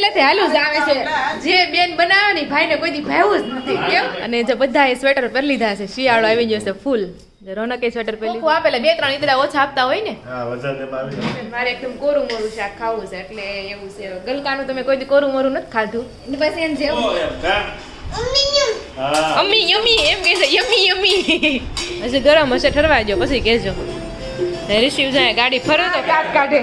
પહેલેથી હાલું જ આવે છે જે બેન બનાવે ને ભાઈને કોઈ દી ભાવ્યું જ નથી કેમ અને જે બધા સ્વેટર પહેરી લીધા છે શિયાળો આવી ગયો છે ફૂલ રોનકે સ્વેટર પહેરી લીધું આપેલા 2-3 ઈદડા ઓછા આપતા હોય ને મારે એકદમ કોરું મોરું શાક ખાવું છે એટલે એવું છે ગલકાનું તમે કોઈ દી કોરું મોરું નથી ખાધું એટલે બસ એમ જેવું અમ્મી યમી એમ કહે છે યમી યમી હજી ગરમ હશે ઠરવા દો પછી કહેજો રિસીવ જાય ગાડી ફરે તો કાટ કાઢે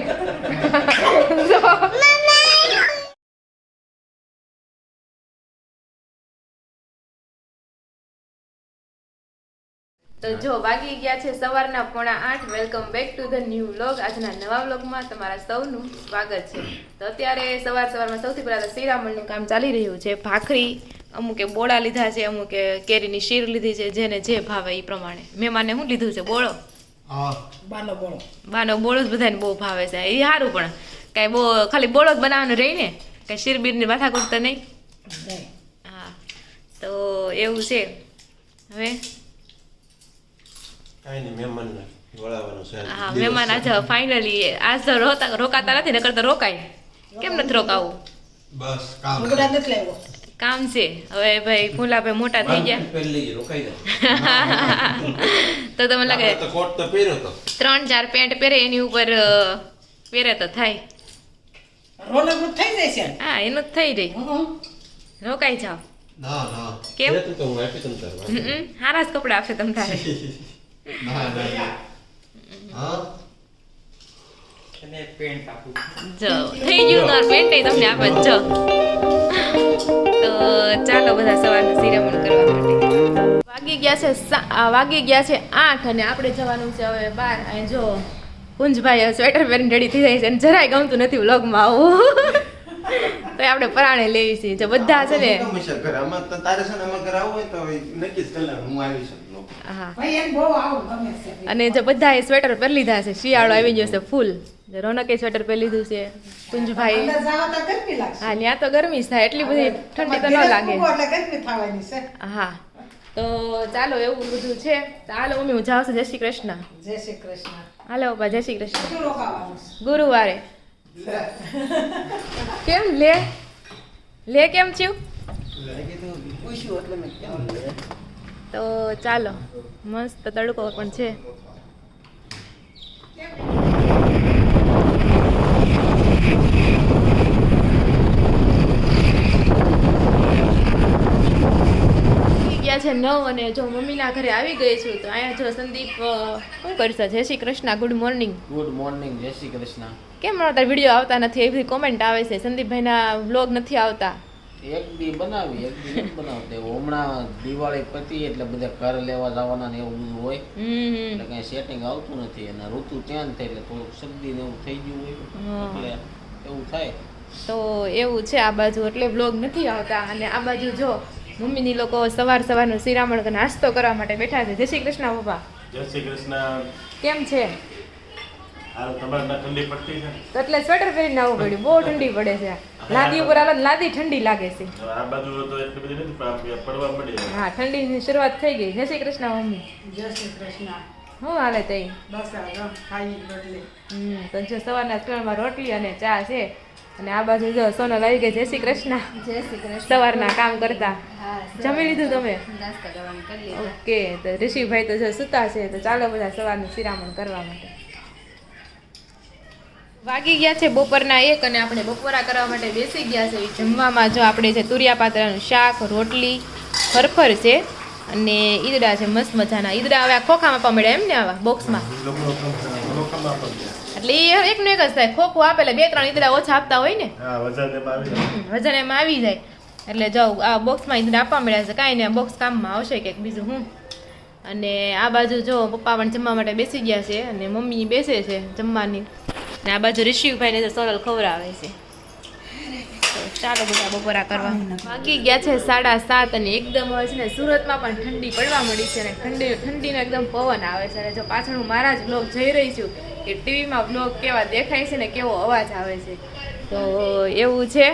તો જો વાગી ગયા છે સવારના 7:45 welcome back to the new vlog આજના નવા વ્લોગમાં તમારા સૌનું સ્વાગત છે તો અત્યારે સવારમાં સૌથી પહેલા શ્રીરામણનું કામ ચાલી રહ્યું છે ભાખરી અમુકે બોળા લીધા છે અમુકે કેરીની શીર લીધી છે જેને જે ભાવે એ પ્રમાણે મહેમાને શું લીધું છે બોળો બાનો બોળો જ બધાને બહુ ભાવે છે એ સારું પણ કાંઈ બહુ ખાલી બોળો જ બનાવવાનું રહી ને કાંઈ શીર બીરની માથાકૂટ તો નહીં હા તો એવું છે હવે હા મહેમાન આજે ફાઇનલી આજ તો રોકાતા નથી નકર તો રોકાય કેમ નથી રોકાવું બસ કામ છે હવે ભાઈ ફૂલાભાઈ મોટા થઈ ગયા તો તમને લાગે 3-4 પેન્ટ પહેરે એની ઉપર પહેરે તો થાય હા એનું જ થઈ રહી રોકાઈ જાવ કેમ હારા જ કપડા આપશે તમ તારે જો થઈ ગયું તાર પેન્ટ તમને આપે જો તો ચાલો બધા સવારનું શ્રીરામણ કરવા માટે વાગી ગયા છે 8 અને આપણે જવાનું છે હવે 12 અહીં જો કુંજભાઈ સ્વેટર પહેરીને રેડી થઈ જાય છે અને જરાય ગમતું નથી વ્લોગમાં આવું તો આપણે પરાણે લેવી છે જો બધા છે ને અને જે બધા સ્વેટર પહેરી લીધા છે શિયાળો આવી ગયો છે ફૂલ રોનકે સ્વેટર પહેરી લીધું છે કુંજભાઈ હા ત્યાં તો ગરમી થાય એટલી બધી ઠંડી તો ન લાગે હા તો ચાલો એવું બધું છે ચાલો મમ્મી હું જાઉં છું જય શ્રી કૃષ્ણ હાલો બાપા જય શ્રી કૃષ્ણ ગુરુવારે કેમ લે કેમ થયું તો ચાલો મસ્ત તડકો પણ છે ગયા છે 9 અને જો મમ્મીના ઘરે આવી ગઈ છું તો અહીંયા જો સંદીપ શું કરશે જય શ્રી કૃષ્ણ ગુડ મોર્નિંગ જય શ્રી કૃષ્ણ કેમ તારા વિડીયો આવતા નથી એવી કોમેન્ટ આવે છે સંદીપભાઈના વ્લોગ નથી આવતા એક દી બનાવી એક દી નથી બનાવતે હમણાં દિવાળી પતી એટલે બધા ઘર લેવા જવાના ને એવું બધું હોય એટલે કઈ સેટિંગ આવતું નથી અને ઋતુ ચેન્જ થાય એટલે થોડુંક શરદી ને એવું થઈ ગયું હોય એટલે એવું થાય તો એવું છે આ બાજુ એટલે વ્લોગ નથી આવતા અને આ બાજુ જો મમ્મીની લોકો સવારનું શ્રીરામણ નાસ્તો કરવા માટે બેઠા છે જય શ્રી કૃષ્ણ પપ્પા જય શ્રી કૃષ્ણ કેમ છે ઠંડી પડતી છે એટલે સ્વેટર પહેરીને આવવું પડ્યું બહુ ઠંડી પડે છે લાદી ઉપર આલો લાદી ઠંડી લાગે છે આ બાજુ તો એટલી બધી નથી પડવા મળી હા ઠંડીની શરૂઆત થઈ ગઈ જય શ્રી કૃષ્ણ મમ્મી જય શ્રી કૃષ્ણ શું હાલે તઈ બસ આ ખાઈ રોટલી તો જો સવારના 3 રોટલી અને ચા છે અને આ બાજુ જો સોનલ આવી ગઈ જય શ્રી કૃષ્ણ સવારના કામ કરતા જમી લીધું તમે ઓકે તો ઋષિભાઈ તો જો સુતા છે તો ચાલો બધા સવારનું શ્રીરામણ કરવા માટે વાગી ગયા છે બપોરના 1 અને આપણે બપોરા કરવા માટે બેસી ગયા છે જમવામાં જો આપણે છે તુરિયા પાત્રાનું શાક રોટલી ફરફર છે અને ઈદડા છે મસ્ત મજાના ઈદડા હવે આ ખોખામાં આપવા મળ્યા એમ ને આવા બોક્સમાં એટલે એ એકનો એક જ થાય ખોખું આપેલા 2-3 ઈદડા ઓછા આપતા હોય ને વજન એમાં આવી જાય એટલે જો આ બોક્સમાં ઈદડા આપવા મળ્યા છે કાંઈ નહીં બોક્સ કામમાં આવશે કે બીજું હું અને આ બાજુ જો પપ્પા પણ જમવા માટે બેસી ગયા છે અને મમ્મી બેસે છે જમવાની ને આ બાજુ ઋષિભાઈને તો સોનલ ખવડાવે છે ચાલો બધા બપોરા કરવા વાગી ગયા છે 7:30 અને એકદમ હવે છે ને સુરતમાં પણ ઠંડી પડવા મળી છે અને ઠંડીનો એકદમ પવન આવે છે અને જો પાછળ હું મારા જ બ્લોગ જોઈ રહી છું કે ટીવીમાં બ્લોગ કેવા દેખાય છે ને કેવો અવાજ આવે છે તો એવું છે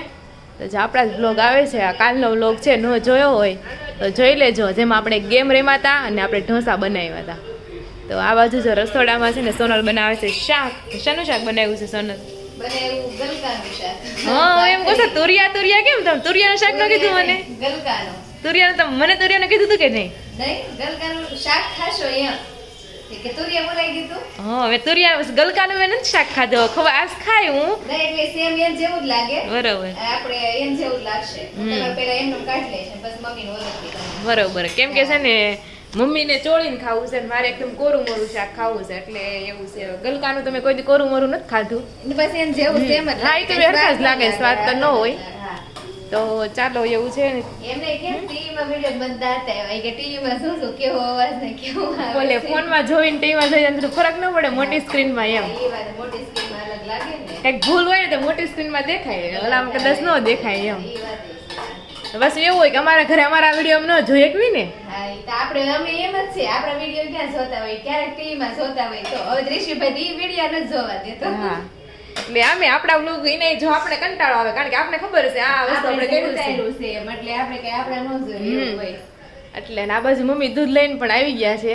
તો જે આપણા જ બ્લોગ આવે છે આ કાલનો બ્લોગ છે ન જોયો હોય તો જોઈ લેજો જેમાં આપણે ગેમ રમ્યા અને આપણે ઢોસા બનાવ્યા હતા તો આ બાજુ જો રસોડામાં છે ને સોનલ બનાવે છે શાક શાનું શાક બનાવ્યું છે સોનલ બને એવું ગલકાનું શાક. હા એમ કહો છો તુરિયા કેમ તમે તુરિયાનું શાક ન કીધું મને ગલકાનું. મને તુરિયાનું કીધું હતું કે નહીં? નહીં, ગલકાનું શાક ખાશો એમ. કે તુરિયા બોલાઈ દીધું? હા મેં તુરિયા ગલકાનું મેં નથી શાક ખાધો આજ ખાય હું નહીં, એટલે સેમ એમ જેવું જ લાગે. બરોબર આપણે એમ જેવું જ લાગશે. તમારે પહેલા એમનું કાઢી લેશે, પછી મમ્મીનું ઓળખી કરવાનું. બરોબર કેમ કે છે ને મમ્મીને ચોળીને ખાવું છે ને મારે એકદમ કોરું મોરું શાક ખાવું છે એટલે એવું છે ગલકાનું તમે કોઈ દી કોરું મોરું નથી ખાધું ને પછી એમ જેવું સેમ જ હા, એ તો હરખા જ લાગે, સ્વાદ તો ન હોય. હા. તો ચાલો એવું છે ને એમને કેમ ટીવીમાં વિડીયો બનતા હતા એ કે ટીવીમાં શું કેવો અવાજ ને કેવો આવે બોલે છે. ફોનમાં જોઈને ટીવીમાં જોઈને તો ફરક ન પડે મોટી સ્ક્રીનમાં એમ એ વાત મોટી સ્ક્રીનમાં અલગ લાગે ને. કંઈક ભૂલ હોય ને તો મોટી સ્ક્રીનમાં દેખાય ઓલામાં કદાચ ન દેખાય એમ એ વાત છે. બસ એવું હોય કે અમારા ઘરે અમારા વિડીયો ન જોઈએ એકવી ને હા, ઈ તો આપણે અમે એમ જ છે. આપણા વિડીયો ક્યાં જોતા હોય, ક્યારેક ટીવીમાં જોતા હોય તો હવે દ્રિશુભાઈ ઈ વિડીયો નથી જોવા દેતો. હા એટલે આમે આપણા વ્લોગ એને જો આપણે કંટાળો આવે કારણ કે આપણે ખબર છે આ વસ્તુ આપણે કર્યું છે ઉતાર્યું છે એમ, એટલે આપણે કઈ આપણે ન જોઈએ એવું હોય. એટલે ને આ બાજુ મમ્મી દૂધ લઈને પણ આવી ગયા છે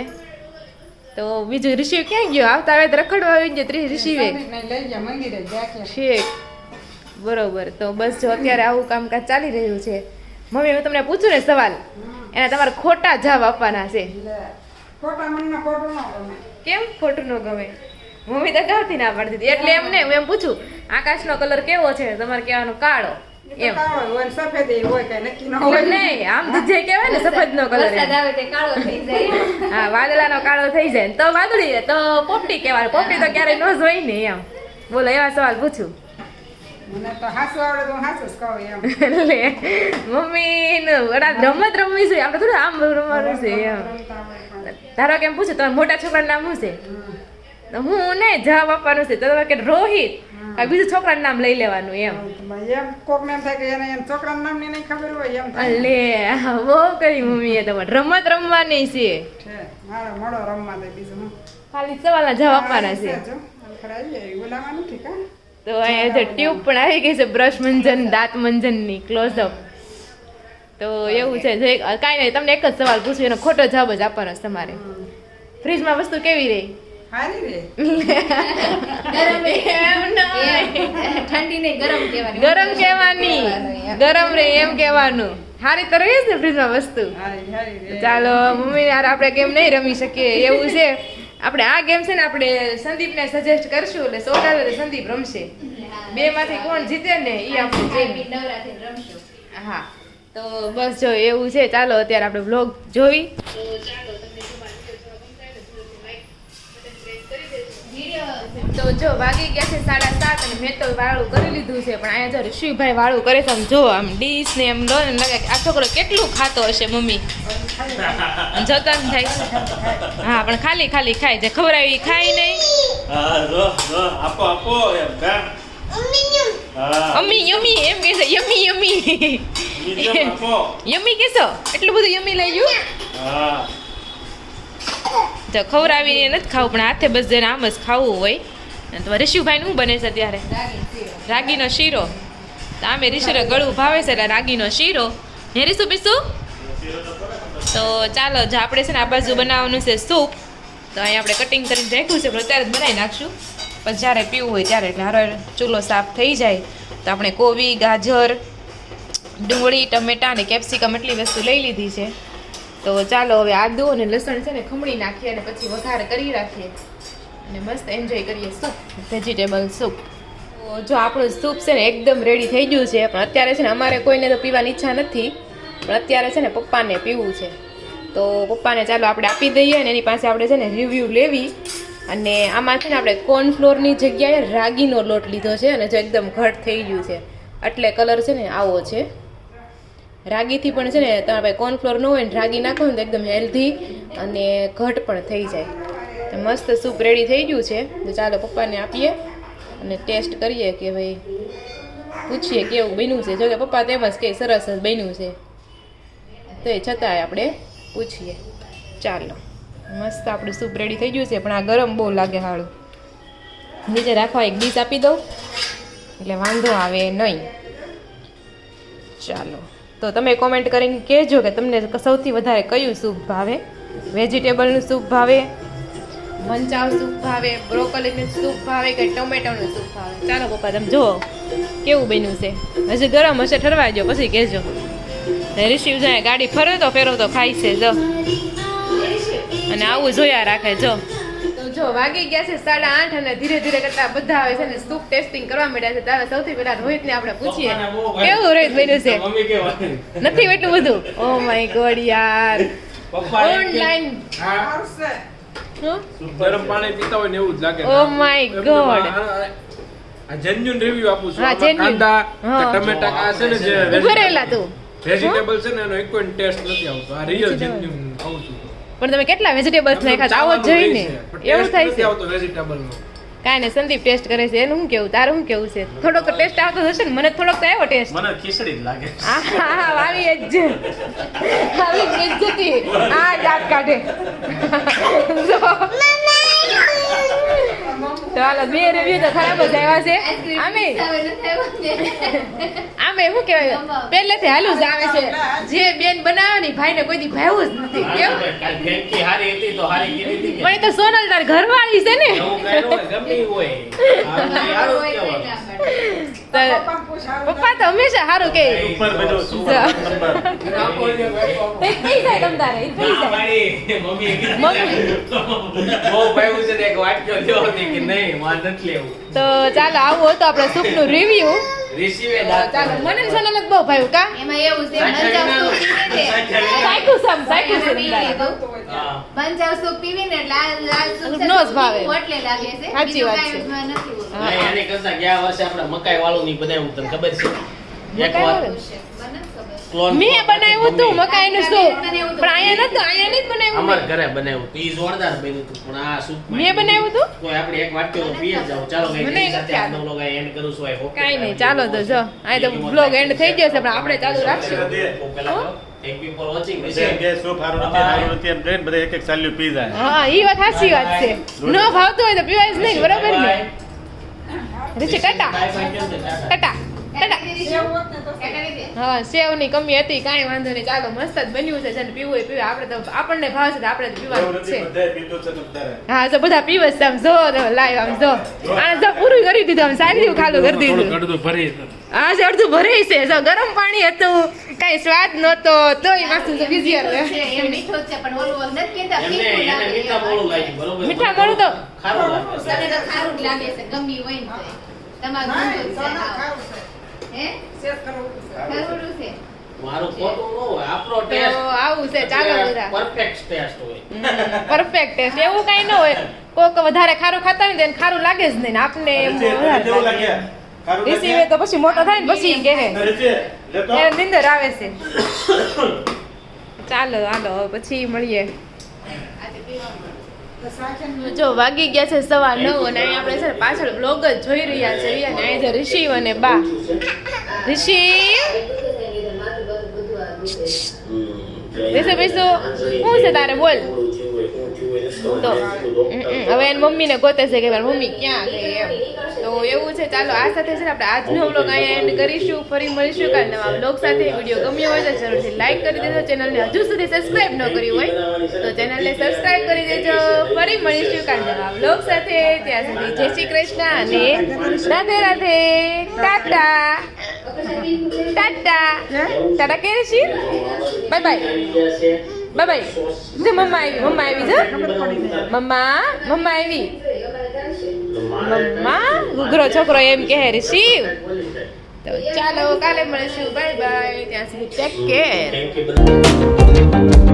તો બીજું ઋષિ ક્યાં ગયો આવતા આવે તો રખડવા આવી ગયો ઋષિવે લઈ જા મંદિરે જાય શેક બરોબર તો બસ જો અત્યારે આવું કામકાજ ચાલી રહ્યું છે મમ્મી હું તમને પૂછું ને સવાલ એના તમારે ખોટા જવાબ આપવાના છે ખોટા મનનો ખોટું ન ગમે. કેમ ખોટું ન ગમે મમ્મી તો ગાવથી ના પાડતી હતી એટલે એમને હું એમ પૂછું આકાશનો કલર કેવો છે તમારે કહેવાનો કાળો એ તો એમ કાળો હોય ને સફેદ ય હોય કઈ નક્કી ન હોય. નહીં આમ તો જે કહેવાય ને સફેદ નો કલર વરસાદ આવે તે કાળો થઈ જાય. હા વાદળાનો કાળો થઈ જાય ને તો વાદળી તો પોપટી કહેવાય પોપટી તો ક્યારેય ન જોઈ ને એમ બોલો એવા સવાલ પૂછું મને તો હાસુ આવડે તો હું હાસુ જ કહું એમ. એટલે મમ્મી રમત રમવી છે આપણે થોડું આમ રમવાનું છે એમ ધારો કે એમ પૂછું તમારા મોટા છોકરાનું નામ શું છે તો હું નહીં જવાબ આપવાનું છે તો તમે કે રોહિત આ બીજું છોકરાનું નામ લઈ લેવાનું એમ એમ કોક ને એમ થાય કે એને છોકરાના નામની નહીં ખબર હોય એમ થાય. લે બહુ કરી મમ્મીએ તમારે રમત રમવાની છે છે મારો મોડો રમવા દે બીજું હું. ખાલી સવાલના જવાબ આપવાના છે જો ખરાઈ બોલાવાનું નથી કા. તો અહીંયા જે ટ્યુબ પણ આવી ગઈ છે બ્રશ મંજન દાંત મંજનની ક્લોઝઅપ તો એવું છે જે કાંઈ નહીં તમને એક જ સવાલ પૂછ્યો એનો ખોટો જવાબ જ આપવાનો છે તમારે ફ્રીજમાં વસ્તુ કેવી રહી હારી રે ગરમ એમ નહીં. ઠંડી નહીં ગરમ કહેવાની. ગરમ કહેવાની ગરમ રે એમ કહેવાનું હારી તો રહી જ ને ફ્રીજમાં વસ્તુ હારી રે. ચાલો મમ્મી યાર આપણે ગેમ નહીં રમી શકીએ એવું છે આપણે આ ગેમ છે ને આપણે સંદીપને સજેસ્ટ કરશું એટલે સોડાવે સંદીપ રમશે બે માંથી કોણ જીતે ને એ આપણે ખાઈ નવરાત્રી રમશું. હા તો બસ જો એવું છે ચાલો અત્યારે આપણે વ્લોગ જોઈ તો જો વાગી ગયા છે 7:30 અને મેં તો વાળું કરી લીધું છે પણ અહીંયા જો ઋષિભાઈ વાળું કરે છે આમ જો આમ ડીશ ને એમ લો ને લાગે કે આ છોકરો કેટલું ખાતો હશે મમ્મી જોતા જ થાય હા પણ ખાલી ખાલી ખાય જે ખવડાવી ખાય નહીં હા જો આપો એમ કામ હા અમ્મી યમી એમ કહે છે યમી યમી મીડિયમ આપો યમી કહેશો એટલું બધું યમી લઈ ગયું હા તો ખવડાવીને નથી ખાવું પણ હાથે બસ જેને આમ જ ખાવું હોય અને તમારે ઋષિભાઈ શું બને છે ત્યારે રાગીનો શીરો તો આમે ઋષિને ગળું ભાવે છે એટલે રાગીનો શીરો હે રીસુ પીસું તો ચાલો જો આપણે છે ને આ બાજુ બનાવવાનું છે સૂપ તો અહીં આપણે કટિંગ કરીને રાખ્યું છે પણ અત્યારે જ બનાવી નાખશું પણ જ્યારે પીવું હોય ત્યારે એટલે હારો ચૂલો સાફ થઈ જાય તો આપણે કોબી ગાજર ડુંગળી ટમેટા અને કેપ્સિકમ એટલી વસ્તુ લઈ લીધી છે તો ચાલો હવે આદુ અને લસણ છે ને ખમણી નાખીએ અને પછી વઘાર કરી રાખીએ અને મસ્ત એન્જોય કરીએ સૂપ વેજીટેબલ સૂપ તો જો આપણું સૂપ છે ને એકદમ રેડી થઈ ગયું છે પણ અત્યારે છે ને અમારે કોઈને તો પીવાની ઈચ્છા નથી પણ અત્યારે છે ને પપ્પાને પીવું છે તો પપ્પાને ચાલો આપણે આપી દઈએ અને એની પાસે આપણે છે ને રિવ્યૂ લેવી અને આમાં છે ને આપણે કોર્નફ્લોરની જગ્યાએ રાગીનો લોટ લીધો છે અને જો એકદમ ઘટ થઈ ગયું છે એટલે કલર છે ને આવો છે રાગીથી પણ છે ને તમારે કોર્નફ્લોર ન હોય ને રાગી નાખો ને તો એકદમ હેલ્ધી અને ઘટ પણ થઈ જાય તો મસ્ત સૂપ રેડી થઈ ગયું છે તો ચાલો પપ્પાને આપીએ અને ટેસ્ટ કરીએ કે ભાઈ પૂછીએ કેવું બન્યું છે જો કે પપ્પા તેમ જ કે સરસ જ બન્યું છે તો એ છતાંય આપણે પૂછીએ ચાલો મસ્ત આપણું સૂપ રેડી થઈ ગયું છે પણ આ ગરમ બહુ લાગે હાળું નીચે રાખવા એક ડીશ આપી દઉં એટલે વાંધો આવે નહીં ચાલો તો તમે કોમેન્ટ કરીને કહેજો કે તમને સૌથી વધારે કયું સૂપ ભાવે વેજીટેબલનું સૂપ ભાવે મંચાવ સૂપ ભાવે, બ્રોકોલીનું સૂપ ભાવે કે ટોમેટોનું સૂપ ભાવે. ચાલો પપ્પા તમે જુઓ કેવું બન્યું છે. હજી ગરમ હશે ઠરવા દો પછી કહેજો. ને રિશિવ જાય ગાડી ફેરવતો ફેરવતો ખાય છે જો, અને આવું જોયા રાખે જો. તો જો વાગી ગયા છે 8:30 અને ધીરે ધીરે કરતા બધા આવે છે ને સૂપ ટેસ્ટિંગ કરવા માંડ્યા છે. તારે સૌથી પહેલા રોહિતને આપણે પૂછીએ કેવું રોહિત બન્યું છે. મમ્મી કેવા નથી એટલું બધું. ઓ માય ગોડ યાર, પપ્પા ઓનલાઈન સારું છે. ગરમ પાણી પીતા હોય ને એવું જ લાગે. Oh my God. આ જેન્યુન રિવ્યુ આપું છું. હા, આમાં genuine. કાંદા હા. કે ટમેટા આ છે ને જે ઉભો રહેલા તું. વેજીટેબલ છે ને એનો એક પણ ટેસ્ટ નથી આવતો. આ રિયલ જેન્યુન ખાઉં છું. પણ તમે કેટલા વેજીટેબલ્સ નાખ્યા આવો જ જોઈને એવું થાય છે. આવતો વેજીટેબલ નો. કાંઈ ને સંદીપ ટેસ્ટ કરે છે એનું શું કેવું, તારું શું કેવું છે? થોડોક ટેસ્ટ આવતો હશે ને, મને થોડોક તો આવ્યો ટેસ્ટ. મને ખીચડી જ લાગે આવી જ આવી જ જતી આ દાંત કાઢે. જો. તો હાલો બે રિવ્યુ તો ખરાબ જ આવ્યા છે. આમે શું કહેવાય પહેલેથી હાલું જ આવે છે. જે બેન બનાવે ને ભાઈને કોઈ દી ભાવ્યું જ નથી. કેવું કાલ ફેંકી હારી હતી તો હારી કીધી હતી પણ એ તો સોનલ તાર ઘરવાળી છે ને. એવું કાંઈ ન હોય, ગમે ઈ હોય. સારું જ કહેવાય. તો પપ્પા તો હંમેશા સારું કે ઉપર બધું super નંબર. થઈ જાય તમ તારે ઈ થઈ ના જાય. પાડી, મમ્મીએ કીધું. મમ્મી. બહુ ભાવ્યું છે ને એક વાટક્યો લ્યો ને કે નહીં માર નથી લેવું. તો ચાલો આવું હતું આપણે સૂપનું રિવ્યુ. રિસીવે દાંત ચાલો મને ને સોનલને જ બહુ ભાવ્યું કા. એમાં એવું છે મંચાવ સૂપ પીવે ને સાયકુ સમ સાયકુ સમ હા. મંચાવ સૂપ પીવે ને એટલે લાલ સૂપ નો જ ભાવે. એટલે લાગે છે. સાચી બીજું વાત કાંઈ છે. એમાં નથી હોતું. હા. નહીં, એની કરતા ગયા વર્ષે આપણે મકાઈ વાળું ની બનાવ્યું તમને ખબર છે એક મકાઈ વાર વાળું? મને ખબર. ક્લોન મેં બનાવ્યું હતું મકાઈનું સૂપ, બનાવ્યું હતું. પણ અહીંયા નતું, અહીંયા નહીં બનાવ્યું અમાર મેં. ઘરે બનાવ્યું તું. ઈ જોરદાર બન્યું તું પણ આ સૂપ મેં બનાવ્યું હતું? કોઈ આપણે એક વાટક્યો તો પીએ જ જાવ. ચાલો મને ગાઈસ નથી સાથે આજનો યાદ. vlog અહીં end કરું છું. I hope કાંઈ નહીં, ચાલો તો જો અહીં તો બ્લોગ એન્ડ થઈ ગયો છે, પણ આપણે ચાલુ રાખશું. Thank you for watching. જેમ કે સૂપ હારું નથી, હારું નથી એમ કહીને બધા એક એક સાલ્યું પી જાય. હા ઈ વાત સાચી વાત છે. ન ભાવતું હોય તો પીવાય જ નહીં, બરાબર ને? રિશી ટાટા ટાટા ટાટા. સેવ હોત ને તો કાઢી દે. હા સેવની કમી હતી, કાંઈ વાંધો નહીં. ચાલો મસ્ત જ બન્યું છે. જેને પીવું હોય પીવે. આપણે તો આપણને ભાવ છે તો આપણે તો એવું પીવાનું જ નથી, છે. બધાએ પીધું છે તો બધાએ. હા તો બધા પીવે છે. આમ જો લાઈવ આમ જો આને જો પૂરું કરી દીધું, આમ સારી ખાલું કરી દીધું. અડધું ભરી હા છે અડધું ભરાય છે. જો ગરમ પાણી હતું, કાંઈ સ્વાદ નહોતો, તોય માથું તો બીજી વાર. છે, એમ મીઠું જ છે પણ ઓલું નથી કહેતા એમને ફીકું એને લાગે. મીઠા મોળું લાગ્યું બરોબર. મીઠા મોળું તો ખારું લાગે છે. તને તો ખારું જ લાગે છે ગમી હોય ને તોય. તમારું નહીં, ગમતું જ છે સોના હાવ. ખારું છે. હે શેર કરવું છે. ખારું છે. મારું ખોટું ન હોય. આપણો તો ટેસ્ટ આવું છે. ચાલો બધા પરફેક્ટ ટેસ્ટ હોય. પરફેક્ટ ટેસ્ટ એવું કાંઈ ન હોય. કોક વધારે ખારું ખાતા હોય ને તો એને ખારું લાગે જ નહીં ને આપને એમ રીચે, તને વધારે કેવું લાગે. લાગે? ખારું રિસીવે લાગે? તો પછી મોટો થાય ને પછી કહે રીચે, લે તો. એને નિંદર આવે છે. ચાલો હાલો હવે પછી મળીએ. આજે પીવાનું. તો સાચન જો વાગી ગયા છે 9:15 અને અહીં આપણે છે ને પાછળ બ્લોગ જ જોઈ રહ્યા છે. અને અહીં છે રિશિવ અને બા. રિશિવ બેસો બેસો. શું છે તારે બોલ તો. હવે એની મમ્મીને ગોતે છે કે મારી મમ્મી ક્યાં ગઈ એમ. તો એવું છે. ચાલો આ સાથે છે ને આપણે આજનો વ્લોગ અહીંયા એન્ડ કરીશું. ફરી મળીશું કાલ નવા વ્લોગ સાથે. વિડીયો ગમ્યો હોય તો જરૂરથી લાઈક કરી દેજો. ચેનલને હજુ સુધી સબસ્ક્રાઇબ ન કર્યું હોય તો ચેનલને સબસ્ક્રાઇબ કરી દેજો. ફરી મળીશું કાલ નવા વ્લોગ સાથે. ત્યાં સુધી જય શ્રી કૃષ્ણ અને રાધે રાધે. ટાટા ટાટા ટાટા કે Rishi bye bye bye bye. જો મમ્મા આવી, મમ્મા આવી. જો મમ્મા મમ્મા આવી. મમ્મા ગુગરો છોકરો એમ કહે રિશિવ. તો ચાલો કાલે મળીશું. Bye bye. ત્યાં સુધી ટેક કેર. Thank you.